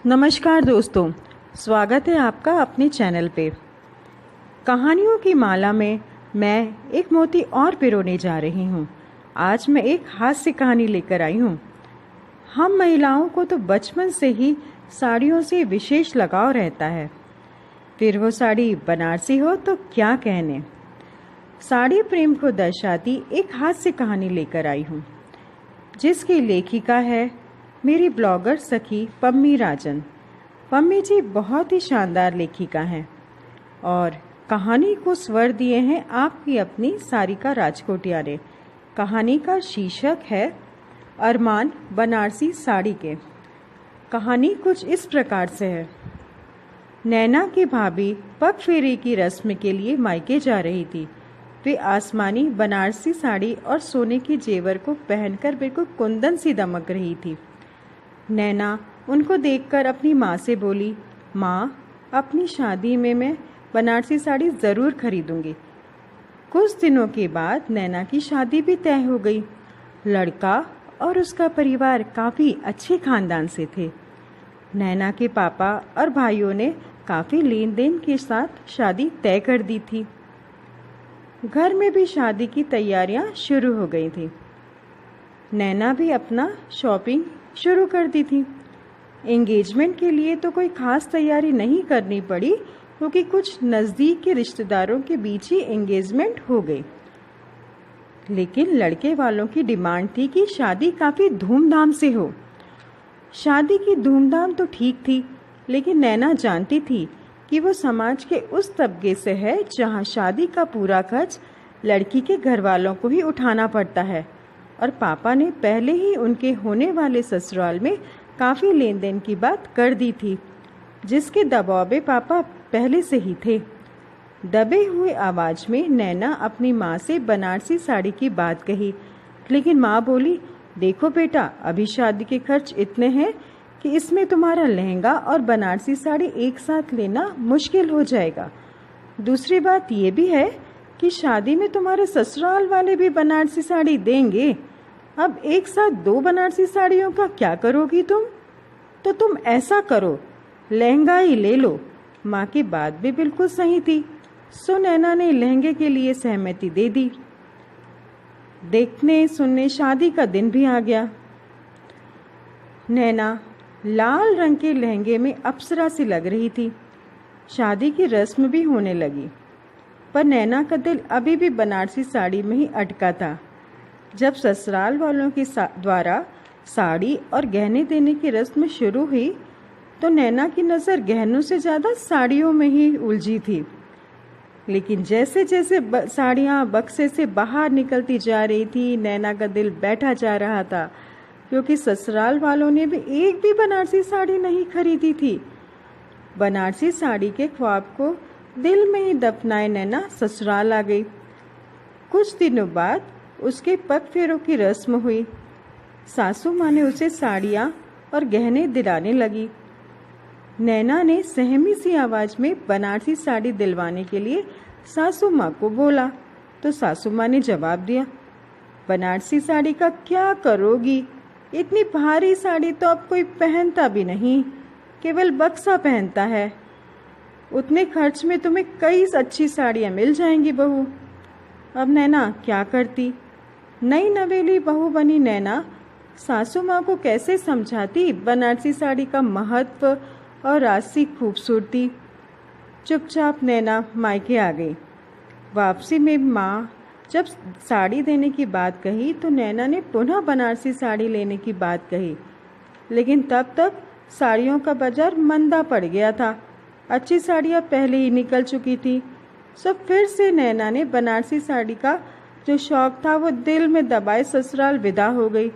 नमस्कार दोस्तों, स्वागत है आपका अपने चैनल पे। कहानियों की माला में मैं एक मोती और पिरोने जा रही हूँ। आज मैं एक हास्य कहानी लेकर आई हूँ। हम महिलाओं को तो बचपन से ही साड़ियों से विशेष लगाव रहता है, फिर वो साड़ी बनारसी हो तो क्या कहने। साड़ी प्रेम को दर्शाती एक हास्य कहानी लेकर आई हूँ, जिसकी लेखिका है मेरी ब्लॉगर सखी पम्मी राजन। पम्मी जी बहुत ही शानदार लेखिका हैं और कहानी को स्वर दिए हैं आपकी अपनी सारिका राजकोटिया ने। कहानी का शीर्षक है अरमान बनारसी साड़ी के। कहानी कुछ इस प्रकार से है। नैना की भाभी पग फेरे की रस्म के लिए मायके जा रही थी। वे आसमानी बनारसी साड़ी और सोने के जेवर को पहनकर बिल्कुल कुंदन सी दमक रही थी। नैना उनको देखकर अपनी माँ से बोली, माँ, अपनी शादी में मैं बनारसी साड़ी ज़रूर खरीदूंगी। कुछ दिनों के बाद नैना की शादी भी तय हो गई। लड़का और उसका परिवार काफ़ी अच्छे खानदान से थे। नैना के पापा और भाइयों ने काफ़ी लेन देन के साथ शादी तय कर दी थी। घर में भी शादी की तैयारियां शुरू हो गई थी। नैना भी अपना शॉपिंग शुरू कर दी थी। एंगेजमेंट के लिए तो कोई खास तैयारी नहीं करनी पड़ी, क्योंकि कुछ नज़दीक के रिश्तेदारों के बीच ही एंगेजमेंट हो गई। लेकिन लड़के वालों की डिमांड थी कि शादी काफ़ी धूमधाम से हो। शादी की धूमधाम तो ठीक थी, लेकिन नैना जानती थी कि वो समाज के उस तबके से है जहाँ शादी का पूरा खर्च लड़की के घर वालों को ही उठाना पड़ता है, और पापा ने पहले ही उनके होने वाले ससुराल में काफ़ी लेन देन की बात कर दी थी, जिसके दबाव में पापा पहले से ही थे। दबे हुए आवाज़ में नैना अपनी माँ से बनारसी साड़ी की बात कही, लेकिन माँ बोली, देखो बेटा, अभी शादी के खर्च इतने हैं कि इसमें तुम्हारा लहंगा और बनारसी साड़ी एक साथ लेना मुश्किल हो जाएगा। दूसरी बात ये भी है कि शादी में तुम्हारे ससुराल वाले भी बनारसी साड़ी देंगे। अब एक साथ 2 बनारसी साड़ियों का क्या करोगी तुम? तो तुम ऐसा करो, लहंगा ही ले लो। माँ की बात भी बिल्कुल सही थी। सो नैना ने लहंगे के लिए सहमति दे दी। देखने सुनने शादी का दिन भी आ गया। नैना लाल रंग के लहंगे में अप्सरा सी लग रही थी। शादी की रस्म भी होने लगी, पर नैना का दिल अभी भी बनारसी साड़ी में ही अटका था। जब ससुराल वालों के द्वारा साड़ी और गहने देने की रस्म शुरू हुई, तो नैना की नज़र गहनों से ज़्यादा साड़ियों में ही उलझी थी। लेकिन जैसे जैसे साड़ियाँ बक्से से बाहर निकलती जा रही थी, नैना का दिल बैठा जा रहा था, क्योंकि ससुराल वालों ने भी एक भी बनारसी साड़ी नहीं खरीदी थी। बनारसी साड़ी के ख्वाब को दिल में ही दफनाए नैना ससुराल आ गई। कुछ दिनों बाद उसके पग फेरों की रस्म हुई। सासू माँ ने उसे साड़ियाँ और गहने दिलाने लगी। नैना ने सहमी सी आवाज़ में बनारसी साड़ी दिलवाने के लिए सासू माँ को बोला, तो सासू माँ ने जवाब दिया, बनारसी साड़ी का क्या करोगी? इतनी भारी साड़ी तो अब कोई पहनता भी नहीं, केवल बक्सा पहनता है। उतने खर्च में तुम्हें कई अच्छी साड़ियाँ मिल जाएंगी बहू। अब नैना क्या करती? नई नवेली बहू बनी नैना सासू माँ को कैसे समझाती बनारसी साड़ी का महत्व और राशि खूबसूरती। चुपचाप नैना मायके आ गई। वापसी में माँ जब साड़ी देने की बात कही, तो नैना ने पुनः बनारसी साड़ी लेने की बात कही, लेकिन तब तक साड़ियों का बाजार मंदा पड़ गया था। अच्छी साड़ियाँ पहले ही निकल चुकी थी। सब फिर से नैना ने बनारसी साड़ी का जो शौक था वो दिल में दबाए ससुराल विदा हो गई।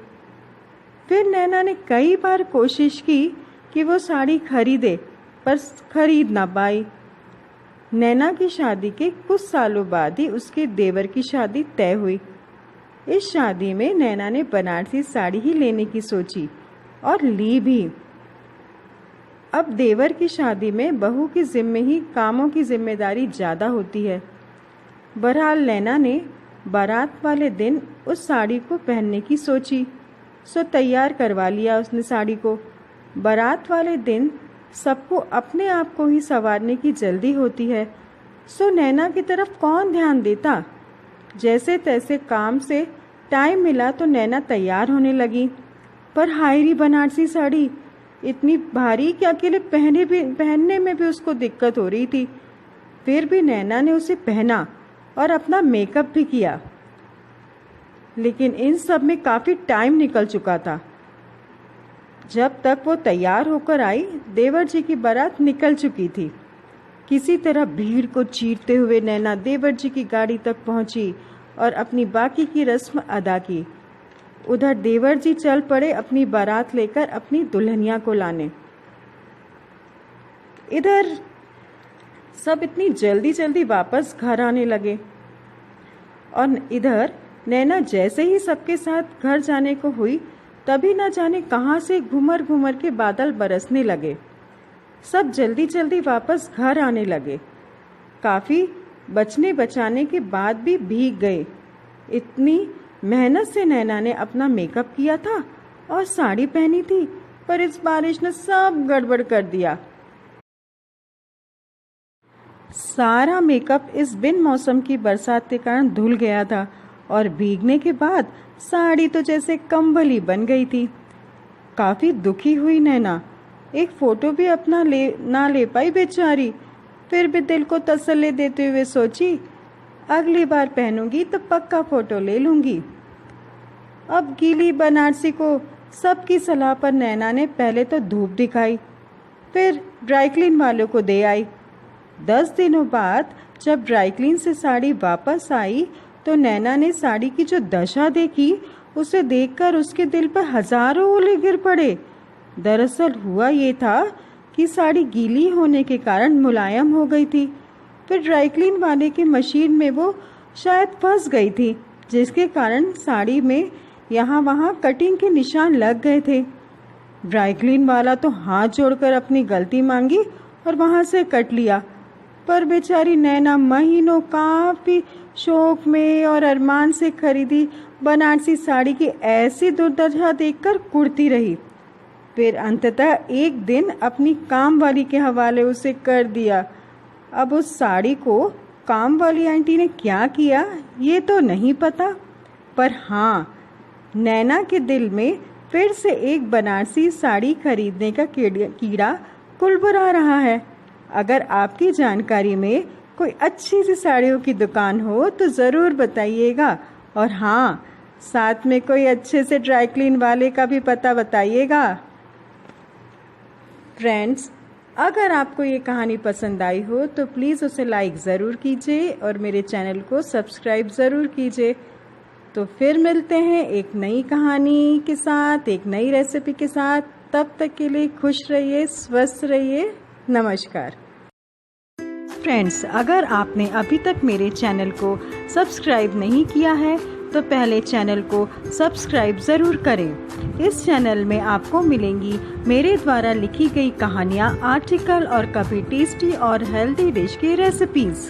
फिर नैना ने कई बार कोशिश की कि वो साड़ी खरीदे, पर खरीद ना पाई। नैना की शादी के कुछ सालों बाद ही उसके देवर की शादी तय हुई। इस शादी में नैना ने बनारसी साड़ी ही लेने की सोची और ली भी। अब देवर की शादी में बहू के जिम्मे ही कामों की जिम्मेदारी ज़्यादा होती है। बहरहाल नैना ने बारात वाले दिन उस साड़ी को पहनने की सोची, सो तैयार करवा लिया उसने साड़ी को। बारात वाले दिन सबको अपने आप को ही संवारने की जल्दी होती है, सो नैना की तरफ कौन ध्यान देता। जैसे तैसे काम से टाइम मिला तो नैना तैयार होने लगी। पर हायरी बनारसी साड़ी इतनी भारी कि अकेले पहनने में भी उसको दिक्कत हो रही थी। फिर भी नैना ने उसे पहना और अपना मेकअप भी किया, लेकिन इन सब में काफ़ी टाइम निकल चुका था। जब तक वो तैयार होकर आई, देवर जी की बारात निकल चुकी थी। किसी तरह भीड़ को चीरते हुए नैना देवर जी की गाड़ी तक पहुंची और अपनी बाकी की रस्म अदा की। उधर देवर जी चल पड़े अपनी बारात लेकर अपनी दुल्हनिया को लाने। इधर सब इतनी जल्दी जल्दी वापस घर आने लगे और इधर नैना जैसे ही सबके साथ घर जाने को हुई, तभी न जाने कहां से घूमर घूमर के बादल बरसने लगे। सब जल्दी जल्दी वापस घर आने लगे। काफ़ी बचने बचाने के बाद भी भीग गए। इतनी मेहनत से नैना ने अपना मेकअप किया था और साड़ी पहनी थी, पर इस बारिश ने सब गड़बड़ कर दिया। सारा मेकअप इस बिन मौसम की बरसात के कारण धुल गया था और भीगने के बाद साड़ी तो जैसे कंबल ही बन गई थी। काफ़ी दुखी हुई नैना। एक फ़ोटो भी अपना ना ले पाई बेचारी। फिर भी दिल को तसल्ली देते हुए सोची, अगली बार पहनूंगी तो पक्का फ़ोटो ले लूँगी। अब गीली बनारसी को सबकी सलाह पर नैना ने पहले तो धूप दिखाई, फिर ड्राई क्लीन वालों को दे आई। 10 दिनों बाद जब ड्राई क्लीन से साड़ी वापस आई तो नैना ने साड़ी की जो दशा देखी, उसे देखकर उसके दिल पर हजारों ओले गिर पड़े। दरअसल हुआ ये था कि साड़ी गीली होने के कारण मुलायम हो गई थी। फिर ड्राई क्लीन वाले की मशीन में वो शायद फंस गई थी, जिसके कारण साड़ी में यहाँ वहाँ कटिंग के निशान लग गए थे। ड्राई क्लीन वाला तो हाथ जोड़कर अपनी गलती मांगी और वहाँ से कट लिया, पर बेचारी नैना महीनों काफ़ी शौक में और अरमान से खरीदी बनारसी साड़ी की ऐसी दुर्दशा देखकर कुढ़ती रही। फिर अंततः एक दिन अपनी काम वाली के हवाले उसे कर दिया। अब उस साड़ी को काम वाली आंटी ने क्या किया ये तो नहीं पता, पर हाँ, नैना के दिल में फिर से एक बनारसी साड़ी खरीदने का कीड़ा कुलबुला रहा है। अगर आपकी जानकारी में कोई अच्छी सी साड़ियों की दुकान हो तो ज़रूर बताइएगा, और हाँ, साथ में कोई अच्छे से ड्राई क्लीन वाले का भी पता बताइएगा। फ्रेंड्स, अगर आपको ये कहानी पसंद आई हो तो प्लीज़ उसे लाइक ज़रूर कीजिए और मेरे चैनल को सब्सक्राइब ज़रूर कीजिए। तो फिर मिलते हैं एक नई कहानी के साथ, एक नई रेसिपी के साथ। तब तक के लिए खुश रहिए, स्वस्थ रहिए। नमस्कार। फ्रेंड्स, अगर आपने अभी तक मेरे चैनल को सब्सक्राइब नहीं किया है तो पहले चैनल को सब्सक्राइब ज़रूर करें। इस चैनल में आपको मिलेंगी मेरे द्वारा लिखी गई कहानियाँ, आर्टिकल और कभी टेस्टी और हेल्दी डिश की रेसिपीज़।